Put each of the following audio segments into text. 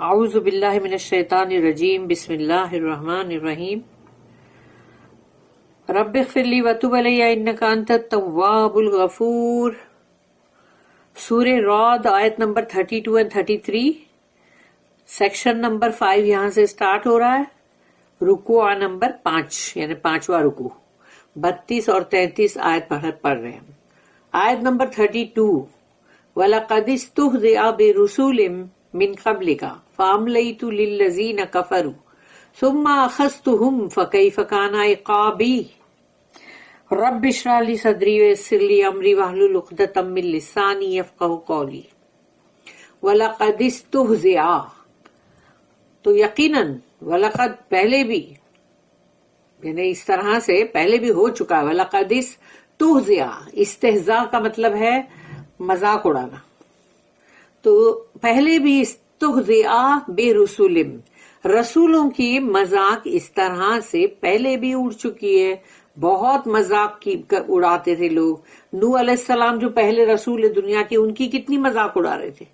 اعوذ باللہ من الشیطان الرجیم بسم اللہ الرحمن الرحیم رب اغفر لی وتب علی انک انت التواب الغفور. سورہ رعد آیت نمبر 32 and 33، سیکشن نمبر 5 یہاں سے سٹارٹ ہو رہا ہے. رکوع نمبر 5 یعنی 5واں رکوع. 32 اور 33 آیت پڑھ رہے ہیں. آیت نمبر 32، وَلَقَدِ اسْتُهْزِئَ بِرُسُلٍ مِّن قَبْلِكَ فَأَمْلَيْتُ لِلَّذِينَ كَفَرُوا ثُمَّ أَخَذْتُهُمْ فَكَيْفَ كَانَ عِقَابِي. رب اشرح لي صدري ويسر لي أمري واحلل عقدة من لساني يفقهوا قولي. وَلَقَدِ اسْتُهْزِئَ، تو یقیناً وَلَقَدْ پہلے بھی، یعنی اس طرح سے پہلے بھی ہو چکا ہے. وَلَقَدِ اسْتُهْزِئَ، استہزاء کا مطلب ہے مذاق اڑانا. تو پہلے بھی استہزاء برسول، رسولوں کی مذاق اس طرح سے پہلے بھی اڑ چکی ہے. بہت مذاق اڑاتے تھے لوگ. نوح علیہ السلام جو پہلے رسول دنیا کے، ان کی کتنی مذاق اڑا رہے تھے.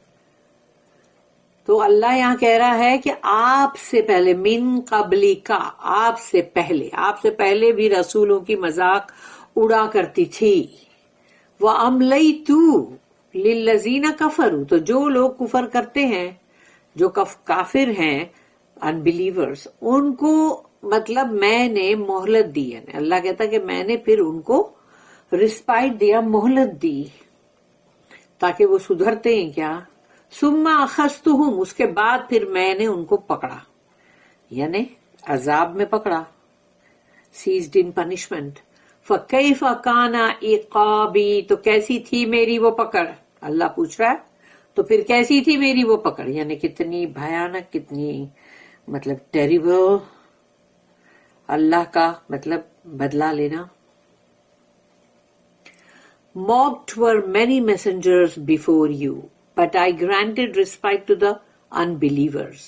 تو اللہ یہاں کہہ رہا ہے کہ آپ سے پہلے، من قبلی کا، آپ سے پہلے بھی رسولوں کی مذاق اڑا کرتی تھی. وَأَمْلَيْتُ لِلَّذِينَ كَفَرُوا، تو جو لوگ کفر کرتے ہیں، جو کافر ہیں، unbelievers، ان کو مطلب میں نے مہلت دی. یعنی اللہ کہتا کہ میں نے پھر ان کو رسپائٹ دیا، مہلت دی تاکہ وہ سدھرتے ہیں کیا. ثم اخذتهم، اس کے بعد پھر میں نے ان کو پکڑا، یعنی عذاب میں پکڑا، seized in punishment. فَكَيْفَ كَانَ عِقَابِي، تو کیسی تھی میری وہ پکڑ. اللہ پوچھ رہا ہے تو پھر کیسی تھی میری وہ پکڑ، یعنی کتنی بھیانک، کتنی مطلب ٹیریبل. اللہ کا مطلب بدلہ لینا. Mocked were many messengers before you, but I granted respite to the unbelievers.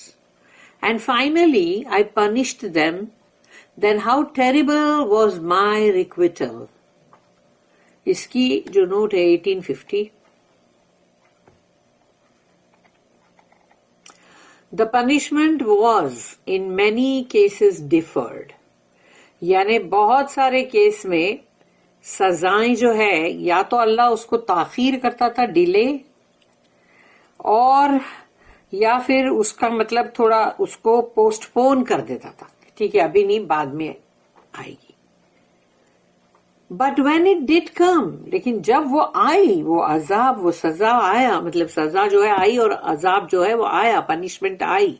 And finally I punished them. Then how terrible was my requital. اس کی جو نوٹ ہے 1850. The punishment was in many cases deferred. یعنی بہت سارے case میں سزائیں جو ہے یا تو اللہ اس کو تاخیر کرتا تھا، ڈیلے، اور یا پھر اس کا مطلب تھوڑا اس کو پوسٹ پون کر دیتا تھا. ٹھیک ہے، ابھی نہیں، بعد میں آئے گی. بٹ وین اٹ ڈڈ کم، لیکن جب وہ آئی، وہ عذاب، وہ سزا آیا، مطلب سزا جو ہے آئی اور عذاب جو ہے وہ آیا، punishment I.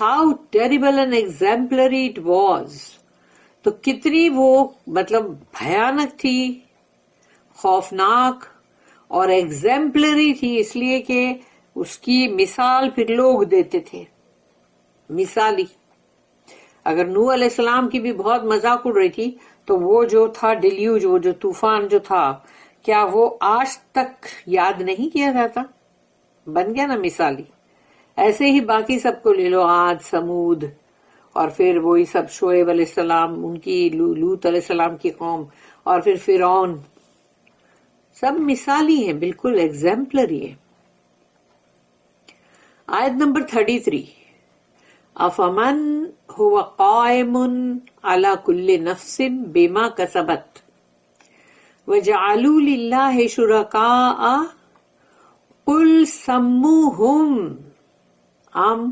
How terrible and exemplary it was, تو کتنی وہ مطلب بھیانک تھی، خوفناک اور ایگزمپلری تھی، اس لیے کہ اس کی مثال پھر لوگ دیتے تھے، مثالی. اگر نوح علیہ السلام کی بھی بہت مذاق اڑ رہی تھی تو وہ جو تھا ڈیلیوج، وہ جو طوفان جو تھا، کیا وہ آج تک یاد نہیں کیا جاتا؟ بن گیا نا مثالی. ایسے ہی باقی سب کو لے لو، عاد، سمود، اور پھر وہی سب شعیب علیہ السلام، ان کی لوط علیہ السلام کی قوم، اور پھر فرعون، سب مثالی ہیں، بالکل ایگزمپلری ہے. آیت نمبر 33، افمن هو قائم على كل نفس بما كسبت وجعلوا لله شركاء قل سموهم ام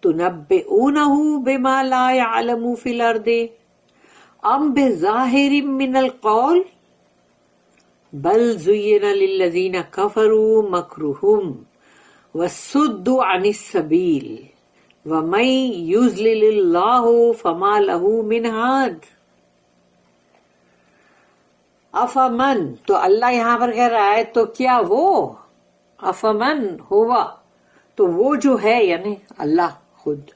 تنبئونه بما لا يعلم في الارض ام بظاهر من القول بل زين للذين كفروا مكرهم وصدوا عن السبيل وَمَن يُضْلِلِ اللَّهُ فَمَا لَهُ مِنْ هَادٍ. افمن، تو اللہ یہاں پر کہہ رہا ہے تو کیا وہ، افمن ہوا، تو وہ جو ہے، یعنی اللہ خود،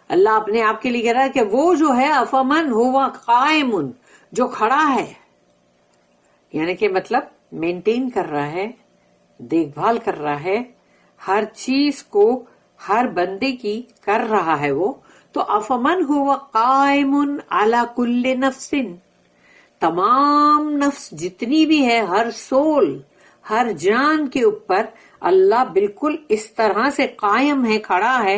اللہ اپنے آپ کے لیے کہہ رہا ہے کہ وہ جو ہے، افمن ہوا قائم، جو کھڑا ہے، یعنی کہ مطلب مینٹین کر رہا ہے، دیکھ بھال کر رہا ہے، ہر چیز کو ہر بندے کی کر رہا ہے وہ. تو افمن ہوا قائم علی کل نفس، تمام نفس جتنی بھی ہے، ہر سول، ہر جان کے اوپر اللہ بالکل اس طرح سے قائم ہے، کھڑا ہے،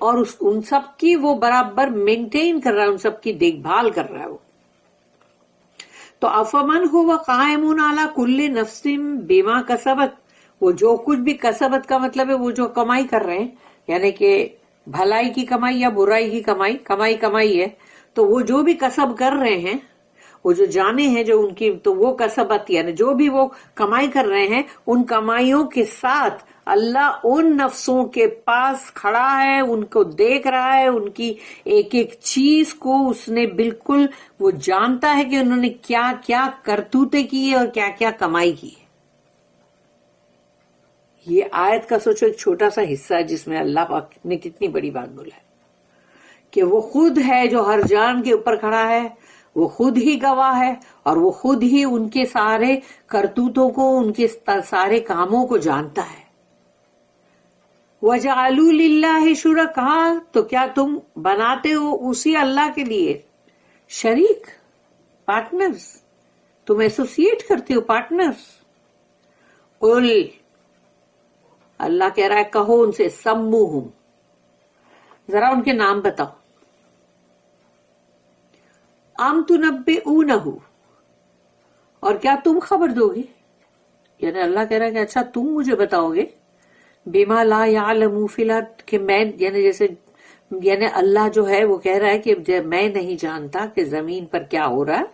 اور ان سب کی وہ برابر مینٹین کر رہا ہے، ان سب کی دیکھ بھال کر رہا ہے وہ. تو افمن ہوا قائم علی کل نفس بما کسبت، وہ جو کچھ بھی کسبت کا مطلب ہے وہ جو کمائی کر رہے ہیں، یعنی کہ بھلائی کی کمائی یا برائی کی کمائی ہے، تو وہ جو بھی کسب کر رہے ہیں، وہ جو جانے ہیں جو ان کی، تو وہ کسبت یعنی جو بھی وہ کمائی کر رہے ہیں، ان کمائیوں کے ساتھ اللہ ان نفسوں کے پاس کھڑا ہے، ان کو دیکھ رہا ہے، ان کی ایک ایک چیز کو اس نے بالکل وہ جانتا ہے کہ انہوں نے کیا کیا کرتوتیں کی ہے اور کیا کیا کمائی کی ہے. یہ آیت کا سوچو ایک چھوٹا سا حصہ ہے جس میں اللہ پاک نے کتنی بڑی بات بولا ہے کہ وہ خود ہے جو ہر جان کے اوپر کھڑا ہے، وہ خود ہی گواہ ہے، اور وہ خود ہی ان کے سارے کرتوتوں کو، ان کے سارے کاموں کو جانتا ہے. وَجَعَلُوا لِلَّهِ شُرَكَاءَ، تو کیا تم بناتے ہو اسی اللہ کے لیے شریک، پارٹنرز، تم ایسوسیٹ کرتے ہو پارٹنرز. قل، اللہ کہہ رہا ہے کہو ان سے، سموہم، ذرا ان کے نام بتاؤ. ام تنبئونہ، اور کیا تم خبر دو گے، یعنی اللہ کہہ رہا ہے کہ اچھا تم مجھے بتاؤ گے، بما لا یعلم فی الارض، کہ میں یعنی جیسے یعنی اللہ جو ہے وہ کہہ رہا ہے کہ میں نہیں جانتا کہ زمین پر کیا ہو رہا ہے،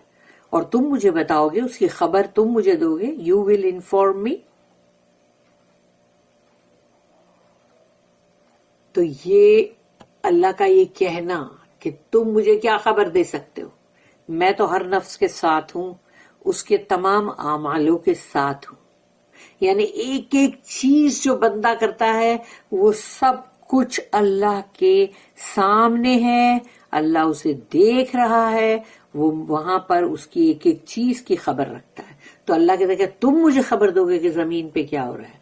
اور تم مجھے بتاؤ گے، اس کی خبر تم مجھے دو گے. یو ول انفارم می. تو یہ اللہ کا یہ کہنا کہ تم مجھے کیا خبر دے سکتے ہو، میں تو ہر نفس کے ساتھ ہوں، اس کے تمام اعمالوں کے ساتھ ہوں. یعنی ایک ایک چیز جو بندہ کرتا ہے وہ سب کچھ اللہ کے سامنے ہے، اللہ اسے دیکھ رہا ہے، وہ وہاں پر اس کی ایک ایک چیز کی خبر رکھتا ہے. تو اللہ کہتا ہے کہ تم مجھے خبر دو گے کہ زمین پہ کیا ہو رہا ہے.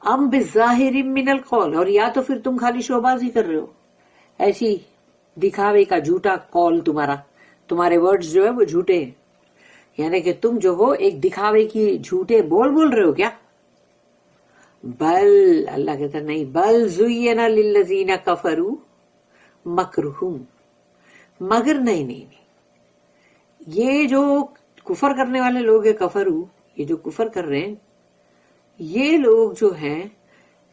ام بظاہر من القول، اور یا تو پھر تم خالی شوبازی کر رہے ہو، ایسی دکھاوے کا جھوٹا قول، تمہارے ورڈز جو ہے وہ جھوٹے ہیں، یعنی کہ تم جو ہو ایک دکھاوے کی جھوٹے بول رہے ہو کیا. بل، اللہ کہتا نہیں، بل زین للذین کفروا مکرہم، مگر نہیں، یہ جو کفر کرنے والے لوگ ہیں، کفروا، یہ جو کفر کر رہے ہیں، یہ لوگ جو ہیں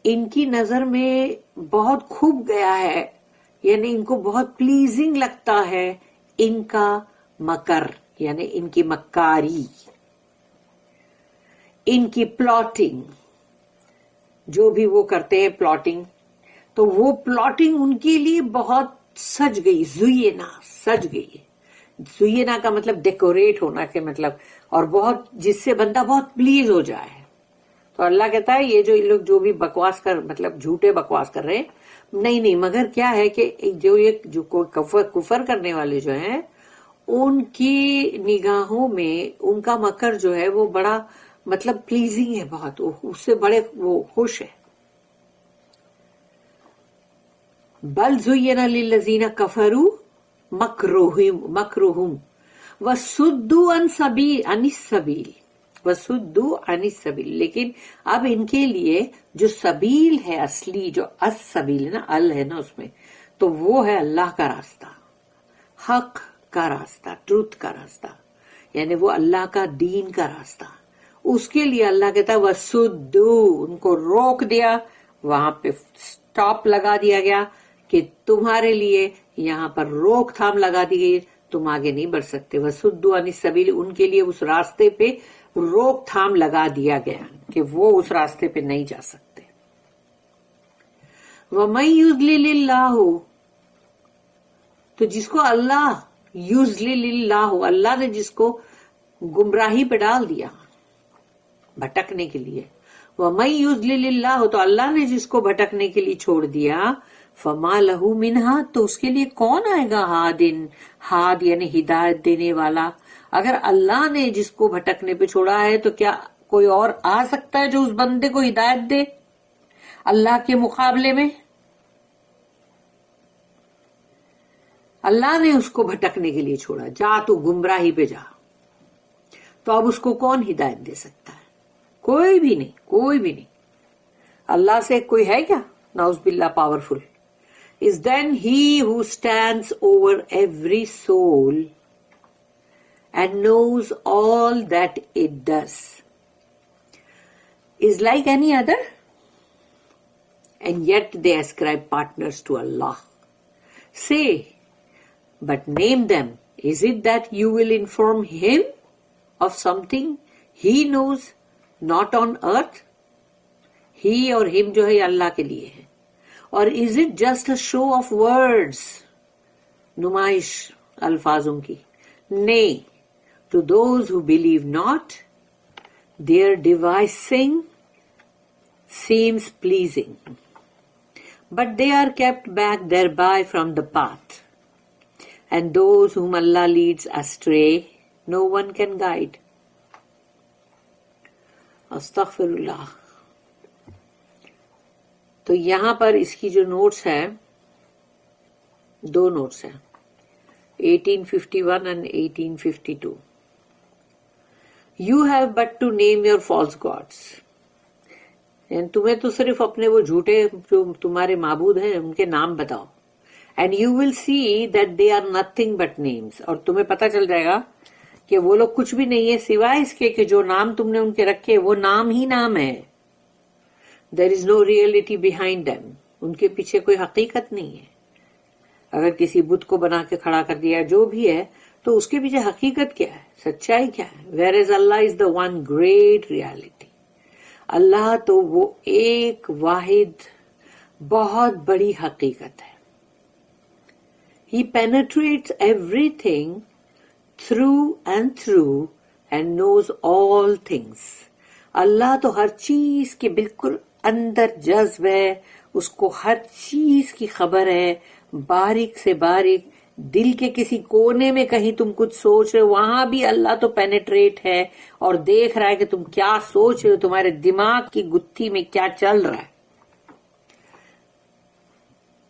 ان کی نظر میں بہت خوب گیا ہے، یعنی ان کو بہت پلیزنگ لگتا ہے ان کا مکر، یعنی ان کی مکاری، ان کی پلاٹنگ، جو بھی وہ کرتے ہیں پلاٹنگ، تو وہ پلاٹنگ ان کے لیے بہت سج گئی، زینا، سج گئی. زینا کا مطلب ڈیکوریٹ ہونا کے مطلب، اور بہت جس سے بندہ بہت پلیز ہو جائے. تو اللہ کہتا ہے یہ جو لوگ جو بھی بکواس مطلب جھوٹے بکواس کر رہے ہیں، نہیں، مگر کیا ہے کہ جو کفر کرنے والے جو ہیں ان کی نگاہوں میں ان کا مکر جو ہے وہ بڑا مطلب پلیزنگ ہے، بہت، اس سے بڑے وہ خوش ہے. بل زین للذین کفروا مکرہم وصدوا عن السبیل، وصدوا عن السبیل، لیکن اب ان کے لیے جو سبیل ہے اصلی، جو السبیل ہے نا، ال ہے نا اس میں، تو وہ ہے اللہ کا راستہ، حق کا راستہ، ٹروتھ کا راستہ، یعنی وہ اللہ کا دین کا راستہ. اس کے لیے اللہ کہتا ہے وصدوا، ان کو روک دیا، وہاں پہ سٹاپ لگا دیا گیا کہ تمہارے لیے یہاں پر روک تھام لگا دی گئی، تم آگے نہیں بڑھ سکتے. وصدوا عن السبیل، ان کے لیے اس راستے پہ روک تھام لگا دیا گیا کہ وہ اس راستے پہ نہیں جا سکتے. وَمَن يُضْلِلِ اللَّهُ، تو جس کو اللہ یضلل اللہ، اللہ نے جس کو گمراہی پہ ڈال دیا، بھٹکنے کے لیے، وَمَن يُضْلِلِ اللَّهُ، تو اللہ نے جس کو بھٹکنے کے لیے چھوڑ دیا، فَمَا لَهُ مِنْ، تو اس کے لیے کون آئے گا ہاد یعنی ہدایت دینے والا. اگر اللہ نے جس کو بھٹکنے پہ چھوڑا ہے تو کیا کوئی اور آ سکتا ہے جو اس بندے کو ہدایت دے اللہ کے مقابلے میں؟ اللہ نے اس کو بھٹکنے کے لیے چھوڑا، جا تو گمراہی پہ جا. تو اب اس کو کون ہدایت دے سکتا ہے؟ کوئی بھی نہیں، کوئی بھی نہیں. اللہ سے کوئی ہے کیا نعوذ باللہ powerful? is then he who stands over every soul and knows all that it does. Is like any other? And yet they ascribe partners to Allah. Say, but name them. Is it that you will inform him of something he knows not on earth? He or him جو ہے اللہ کے لیے ہے. اور is it just a show of words? نمائش الفاظوں کی. Nay, to those who believe not, their devising seems pleasing, but they are kept back thereby from the path. And those whom Allah leads astray, no one can guide. Astaghfirullah. تو یہاں پر اس کی جو notice ہے، دو notice ہیں، 1851 and 1852. You have but to name your false gods. یعنی تمہیں تو صرف اپنے وہ جھوٹے جو تمہارے معبود ہیں ان کے نام بتاؤ. And you will see that they are nothing but names. اور تمہیں پتہ چل جائے گا کہ وہ لوگ کچھ بھی نہیں ہے سوائے اس کے کہ جو نام تم نے ان کے رکھے وہ نام ہی نام ہے. There is no reality behind them. ان کے پیچھے کوئی حقیقت نہیں ہے. اگر کسی بت کو بنا کے کھڑا کر دیا جو بھی ہے تو اس کے پیچھے حقیقت کیا ہے، سچائی کیا ہے. Whereas Allah is the one great reality. اللہ تو وہ ایک واحد بہت بڑی حقیقت ہے. He penetrates everything through and through and knows all things. اللہ تو ہر چیز کے بالکل اندر جذب ہے، اس کو ہر چیز کی خبر ہے، باریک سے باریک. دل کے کسی کونے میں کہیں تم کچھ سوچ رہے ہو وہاں بھی اللہ تو پینیٹریٹ ہے اور دیکھ رہا ہے کہ تم کیا سوچ رہے ہو، تمہارے دماغ کی گتھی میں کیا چل رہا ہے.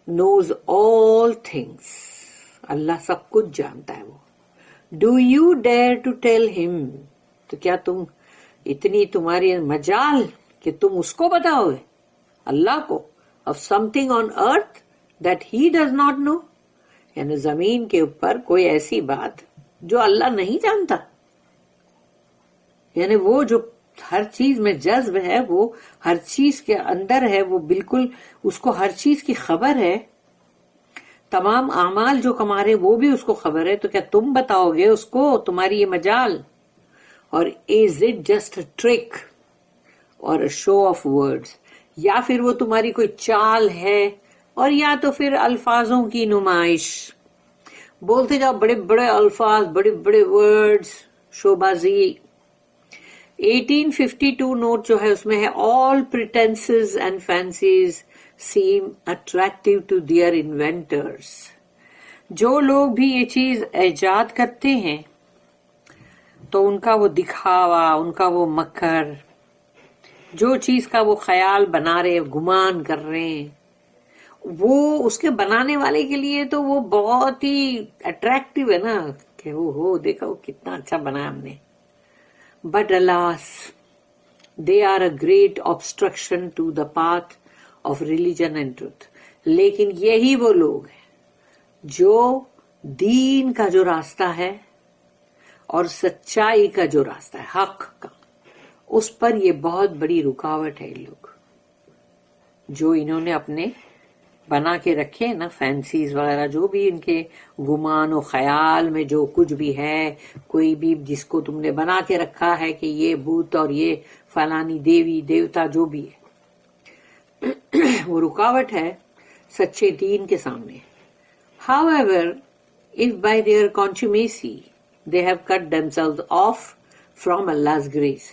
knows all things. اللہ سب کچھ جانتا ہے وہ. Do you dare to tell him? تو کیا تم اتنی تمہاری مجال کہ تم اس کو بتاؤ گے اللہ کو of something on earth that he does not know. یعنی زمین کے اوپر کوئی ایسی بات جو اللہ نہیں جانتا. یعنی وہ جو ہر چیز میں جذب ہے، وہ ہر چیز کے اندر ہے، وہ بالکل اس کو ہر چیز کی خبر ہے. تمام اعمال جو کما رہے وہ بھی اس کو خبر ہے. تو کیا تم بتاؤ گے اس کو تمہاری یہ مجال؟ اور is it just a trick or a show of words؟ یا پھر وہ تمہاری کوئی چال ہے اور یا تو پھر الفاظوں کی نمائش. بولتے جاؤ بڑے بڑے الفاظ، بڑے بڑے ورڈز، شو بازی. 1852 نوٹ جو ہے اس میں ہے all pretenses and fancies seem attractive to their inventors. جو لوگ بھی یہ چیز ایجاد کرتے ہیں تو ان کا وہ دکھاوا، ان کا وہ مکر، جو چیز کا وہ خیال بنا رہے، گمان کر رہے ہیں، وہ اس کے بنانے والے کے لیے تو وہ بہت ہی اٹریکٹیو ہے نا کہ وہ ہو دیکھا وہ کتنا اچھا بنایا ہم نے. But alas, they are a great obstruction to the path of religion and truth. لیکن یہی وہ لوگ ہیں جو دین کا جو راستہ ہے اور سچائی کا جو راستہ ہے، حق کا، اس پر یہ بہت بڑی رکاوٹ ہے. لوگ جو انہوں نے اپنے بنا کے رکھے نا فینسیز وغیرہ، جو بھی ان کے گمان و خیال میں جو کچھ بھی ہے، کوئی بھی جس کو تم نے بنا کے رکھا ہے کہ یہ بت اور یہ فلانی دیوی دیوتا جو بھی ہے، وہ رکاوٹ ہے سچے دین کے سامنے. However, if by their contumacy they have cut themselves off from Allah's grace،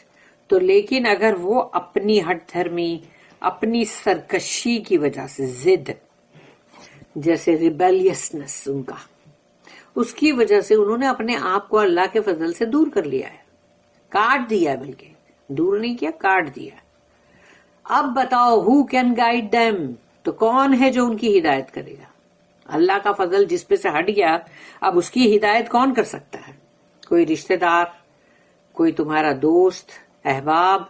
تو لیکن اگر وہ اپنی ہٹ دھرمی، اپنی سرکشی کی وجہ سے، ضد جیسے ریبیلیسنس ان کا، اس کی وجہ سے انہوں نے اپنے آپ کو اللہ کے فضل سے دور کر لیا ہے، کاٹ دیا، بلکہ دور نہیں کیا، کاٹ دیا. اب بتاؤ who can guide them؟ تو کون ہے جو ان کی ہدایت کرے گا؟ اللہ کا فضل جس پہ سے ہٹ گیا، اب اس کی ہدایت کون کر سکتا ہے؟ کوئی رشتہ دار، کوئی تمہارا دوست، احباب،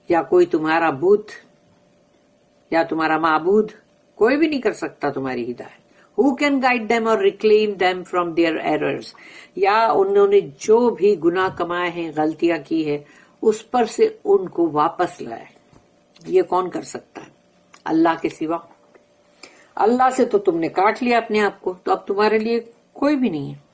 یا کوئی تمہارا بت یا تمہارا معبود، کوئی بھی نہیں کر سکتا تمہاری ہدایت. Who can guide them or reclaim them from their errors؟ یا انہوں نے جو بھی گناہ کمائے ہیں، غلطیاں کی ہے، اس پر سے ان کو واپس لائے. یہ کون کر سکتا ہے؟ اللہ کے سوا. اللہ سے تو تم نے کاٹ لیا اپنے آپ کو، تو اب تمہارے لیے کوئی بھی نہیں ہے.